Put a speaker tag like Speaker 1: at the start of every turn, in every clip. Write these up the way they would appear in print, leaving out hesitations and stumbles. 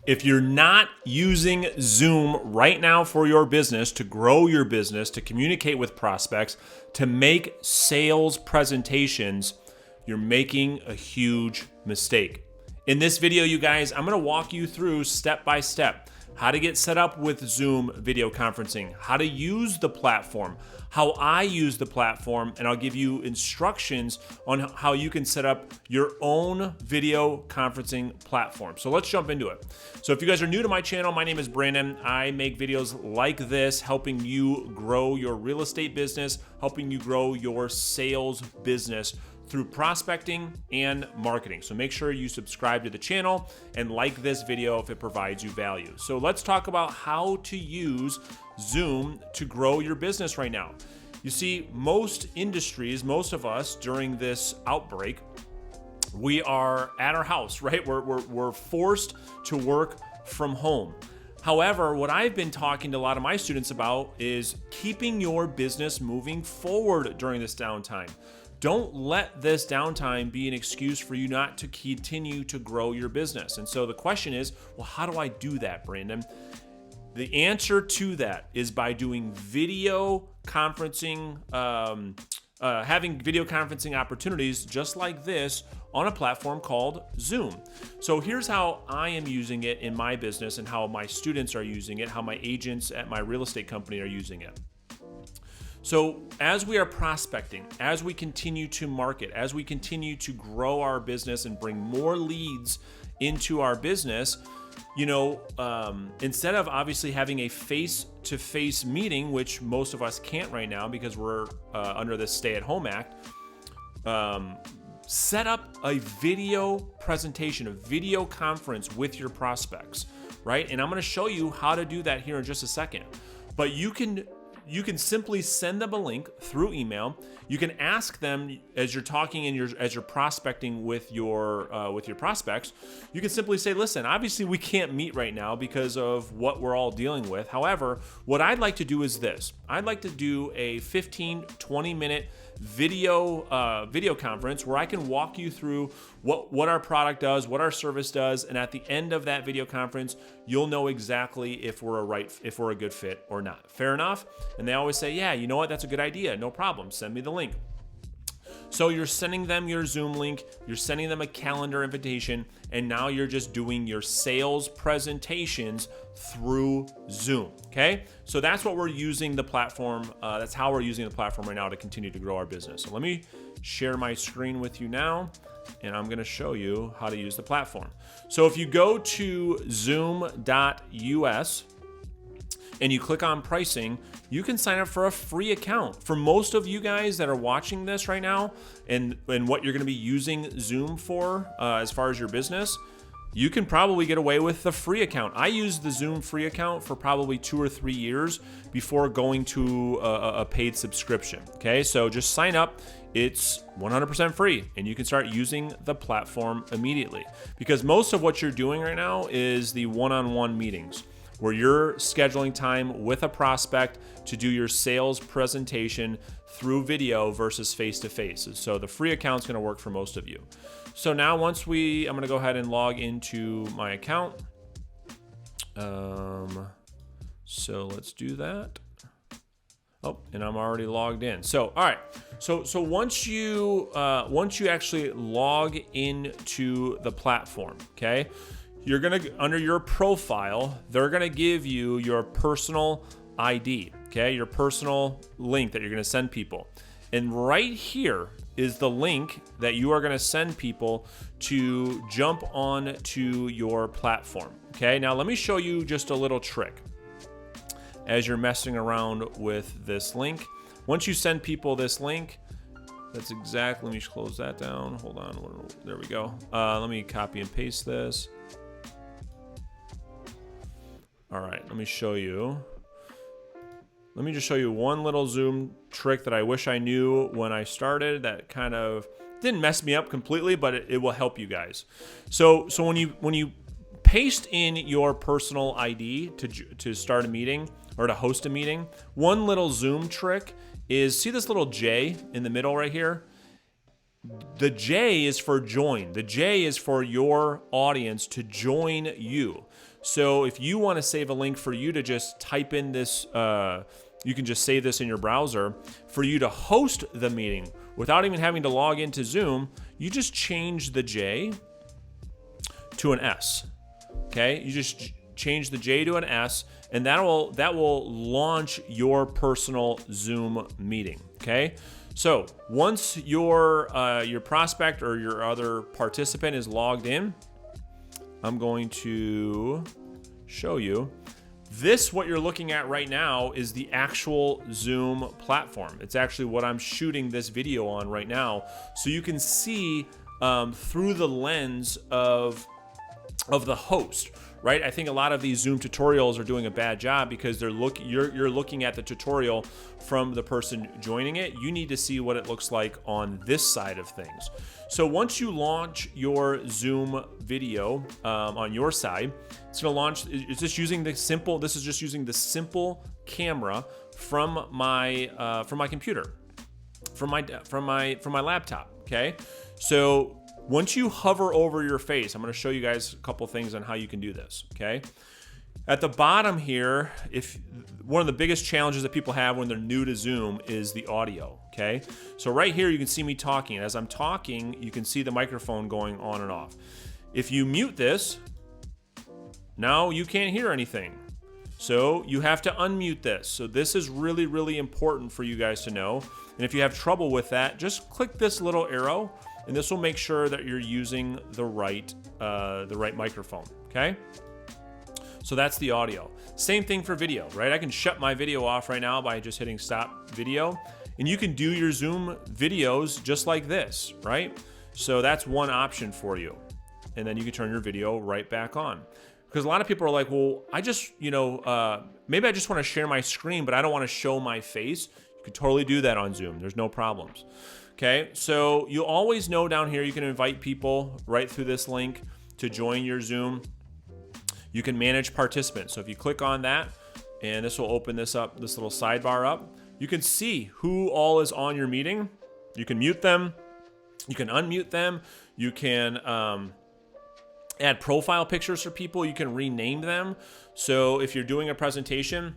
Speaker 1: If you're not using Zoom right now for your business, to grow your business, to communicate with prospects, to make sales presentations, you're making a huge mistake. In this video, you guys, I'm gonna walk you through step by step how to get set up with Zoom video conferencing, how to use the platform, how I use the platform, and I'll give you instructions on how you can set up your own video conferencing platform. So let's jump into it. So if you guys are new to my channel, my name is Brandon. I make videos like this, helping you grow your real estate business, helping you grow your sales business through prospecting and marketing. So make sure you subscribe to the channel and like this video if it provides you value. So let's talk about how to use Zoom to grow your business right now. You see, most industries, most of us during this outbreak, we are at our house, right? We're forced to work from home. However, what I've been talking to a lot of my students about is keeping your business moving forward during this downtime. Don't let this downtime be an excuse for you not to continue to grow your business. And so the question is, well, how do I do that, Brandon? The answer to that is by doing video conferencing, having video conferencing opportunities just like this on a platform called Zoom. So here's how I am using it in my business and how my students are using it, how my agents at my real estate company are using it. So as we are prospecting, as we continue to market, as we continue to grow our business and bring more leads into our business, instead of obviously having a face-to-face meeting, which most of us can't right now because we're under the Stay-at-Home Act, set up a video presentation, a video conference with your prospects, right? And I'm going to show you how to do that here in just a second. But you can simply send them a link through email. You can ask them as you're talking and as you're prospecting with your prospects. You can simply say, "Listen, obviously we can't meet right now because of what we're all dealing with. However, what I'd like to do is this. I'd like to do a 15-20 minute video conference where I can walk you through what our product does, what our service does, and at the end of that video conference, you'll know exactly if we're a good fit or not." Fair enough? And they always say, "Yeah, you know what? That's a good idea. No problem. Send me the link." So you're sending them your Zoom link, you're sending them a calendar invitation, and now you're just doing your sales presentations through Zoom, okay? So that's what we're using the platform, that's how we're using the platform right now to continue to grow our business. So let me share my screen with you now, and I'm gonna show you how to use the platform. So if you go to zoom.us, and you click on pricing, you can sign up for a free account. For most of you guys that are watching this right now and what you're gonna be using Zoom for as far as your business, you can probably get away with the free account. I used the Zoom free account for probably 2 or 3 years before going to a paid subscription, okay? So just sign up. It's 100% free, and you can start using the platform immediately. Because most of what you're doing right now is the one-on-one meetings, where you're scheduling time with a prospect to do your sales presentation through video versus face-to-face. So the free account's gonna work for most of you. So now I'm gonna go ahead and log into my account. So let's do that. Oh, and I'm already logged in. So, all right. So once you actually log into the platform, okay? You're gonna, under your profile, they're gonna give you your personal ID, okay? Your personal link that you're gonna send people. And right here is the link that you are gonna send people to jump on to your platform, okay? Now let me show you just a little trick as you're messing around with this link. Once you send people this link, that's exactly, let me close that down. Hold on, there we go. Let me copy and paste this. All right, let me show you. Let me just show you one little Zoom trick that I wish I knew when I started that kind of didn't mess me up completely, but it will help you guys. So when you paste in your personal ID to start a meeting or to host a meeting, one little Zoom trick is, see this little J in the middle right here? The J is for join. The J is for your audience to join you. So if you want to save a link for you to just type in this, you can just save this in your browser. For you to host the meeting without even having to log into Zoom, you just change the J to an S. Okay, you just change the J to an S, and that will launch your personal Zoom meeting. Okay, so once your prospect or your other participant is logged in, I'm going to show you this. What you're looking at right now is the actual Zoom platform. It's actually what I'm shooting this video on right now, so you can see through the lens of the host, right? I think a lot of these Zoom tutorials are doing a bad job because you're looking at the tutorial from the person joining it. You need to see what it looks like on this side of things. So once you launch your Zoom video on your side, it's going to launch. It's just using the simple. This is just using the simple camera from my computer, from my laptop. Okay, so once you hover over your face, I'm going to show you guys a couple things on how you can do this, okay? At the bottom here, one of the biggest challenges that people have when they're new to Zoom is the audio, okay? So right here, you can see me talking. As I'm talking, you can see the microphone going on and off. If you mute this, now you can't hear anything. So you have to unmute this. So this is really, really important for you guys to know. And if you have trouble with that, just click this little arrow, and this will make sure that you're using the right microphone, okay? So that's the audio. Same thing for video, right? I can shut my video off right now by just hitting stop video, and you can do your Zoom videos just like this, right? So that's one option for you. And then you can turn your video right back on. Because a lot of people are like, well, I just, maybe I just want to share my screen, but I don't want to show my face. You can totally do that on Zoom. There's no problems. Okay, so you always know down here you can invite people right through this link to join your Zoom. You can manage participants. So if you click on that, and this will open this up, this little sidebar up, you can see who all is on your meeting. You can mute them. You can unmute them. You can add profile pictures for people. You can rename them. So if you're doing a presentation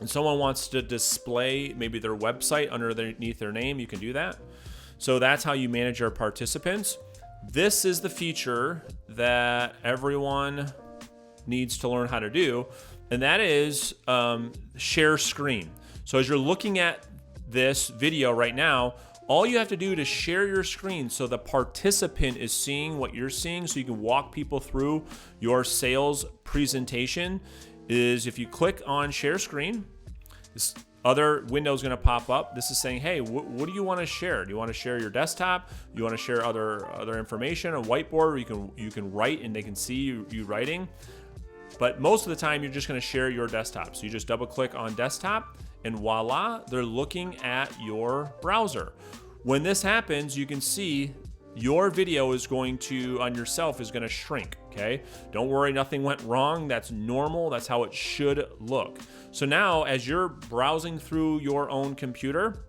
Speaker 1: and someone wants to display maybe their website underneath their name, you can do that. So that's how you manage your participants. This is the feature that everyone needs to learn how to do, and that is share screen. So as you're looking at this video right now, all you have to do to share your screen so the participant is seeing what you're seeing, so you can walk people through your sales presentation, is if you click on share screen, this other window is going to pop up. This is saying, hey, what do you want to share? Do you want to share your desktop? You want to share other information, a whiteboard where you can write and they can see you writing? But most of the time, you're just going to share your desktop. So you just double click on desktop, and voila, they're looking at your browser. When this happens, you can see your video is going to, on yourself, is going to shrink, okay? Don't worry, nothing went wrong. That's normal. That's how it should look. So now, as you're browsing through your own computer,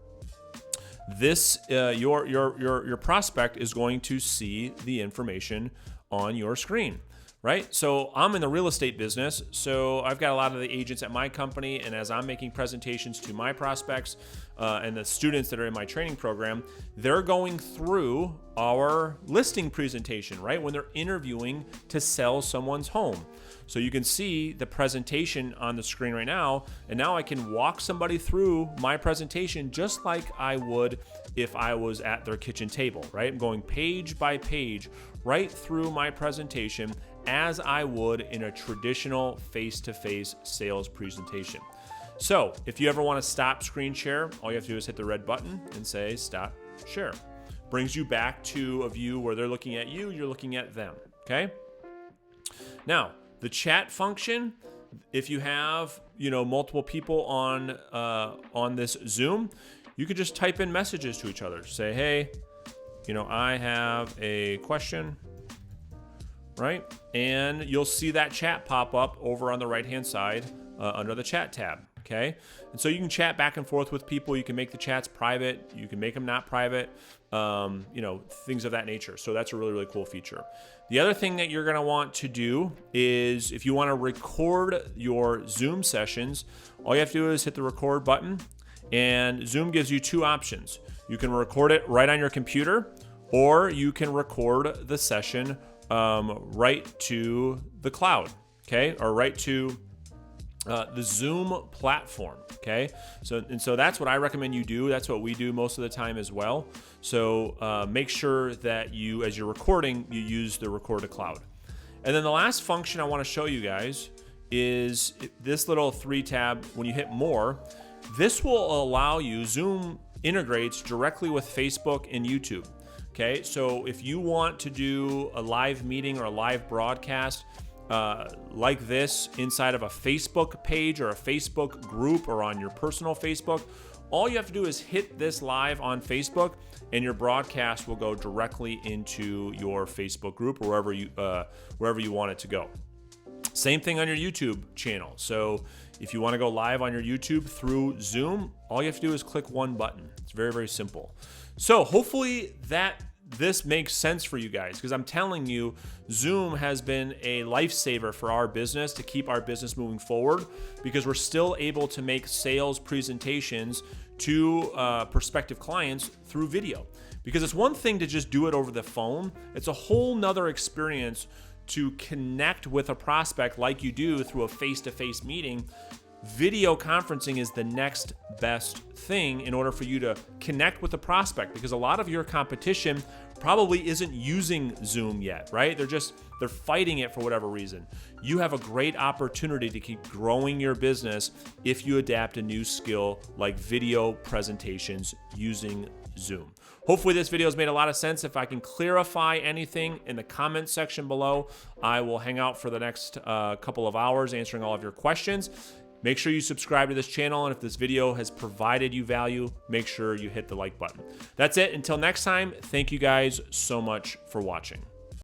Speaker 1: this your prospect is going to see the information on your screen, right? So I'm in the real estate business, so I've got a lot of the agents at my company, and as I'm making presentations to my prospects and the students that are in my training program, they're going through our listing presentation, right? When they're interviewing to sell someone's home. So you can see the presentation on the screen right now, and now I can walk somebody through my presentation just like I would if I was at their kitchen table, right? I'm going page by page right through my presentation as I would in a traditional face-to-face sales presentation. So if you ever want to stop screen share, all you have to do is hit the red button and say stop share. Brings you back to a view where they're looking at you, you're looking at them, okay? Now, the chat function, if you have, multiple people on this Zoom, you could just type in messages to each other. Say, hey, I have a question, right? And you'll see that chat pop up over on the right-hand side under the chat tab, okay? And so you can chat back and forth with people. You can make the chats private. You can make them not private, things of that nature. So that's a really, really cool feature. The other thing that you're gonna want to do is if you wanna record your Zoom sessions, all you have to do is hit the record button, and Zoom gives you two options. You can record it right on your computer, or you can record the session right to the cloud, okay? Or right to the Zoom platform, okay? So that's what I recommend you do. That's what we do most of the time as well. So make sure that you, as you're recording, you use the record to cloud. And then the last function I want to show you guys is this little 3 tab. When you hit more, this will allow you, Zoom integrates directly with Facebook and YouTube. Okay, so if you want to do a live meeting or a live broadcast like this inside of a Facebook page or a Facebook group or on your personal Facebook, all you have to do is hit this live on Facebook, and your broadcast will go directly into your Facebook group or wherever you want it to go. Same thing on your YouTube channel. So if you want to go live on your YouTube through Zoom, all you have to do is click one button. It's very, very simple. So hopefully this makes sense for you guys, because I'm telling you, Zoom has been a lifesaver for our business to keep our business moving forward, because we're still able to make sales presentations to prospective clients through video. Because it's one thing to just do it over the phone. It's a whole nother experience to connect with a prospect like you do through a face-to-face meeting. Video conferencing is the next best thing in order for you to connect with the prospect, because a lot of your competition probably isn't using Zoom yet, right? They're fighting it for whatever reason. You have a great opportunity to keep growing your business if you adapt a new skill like video presentations using Zoom. Hopefully this video has made a lot of sense. If I can clarify anything in the comments section below, I will hang out for the next couple of hours answering all of your questions. Make sure you subscribe to this channel, and if this video has provided you value, make sure you hit the like button. That's it. Until next time, thank you guys so much for watching.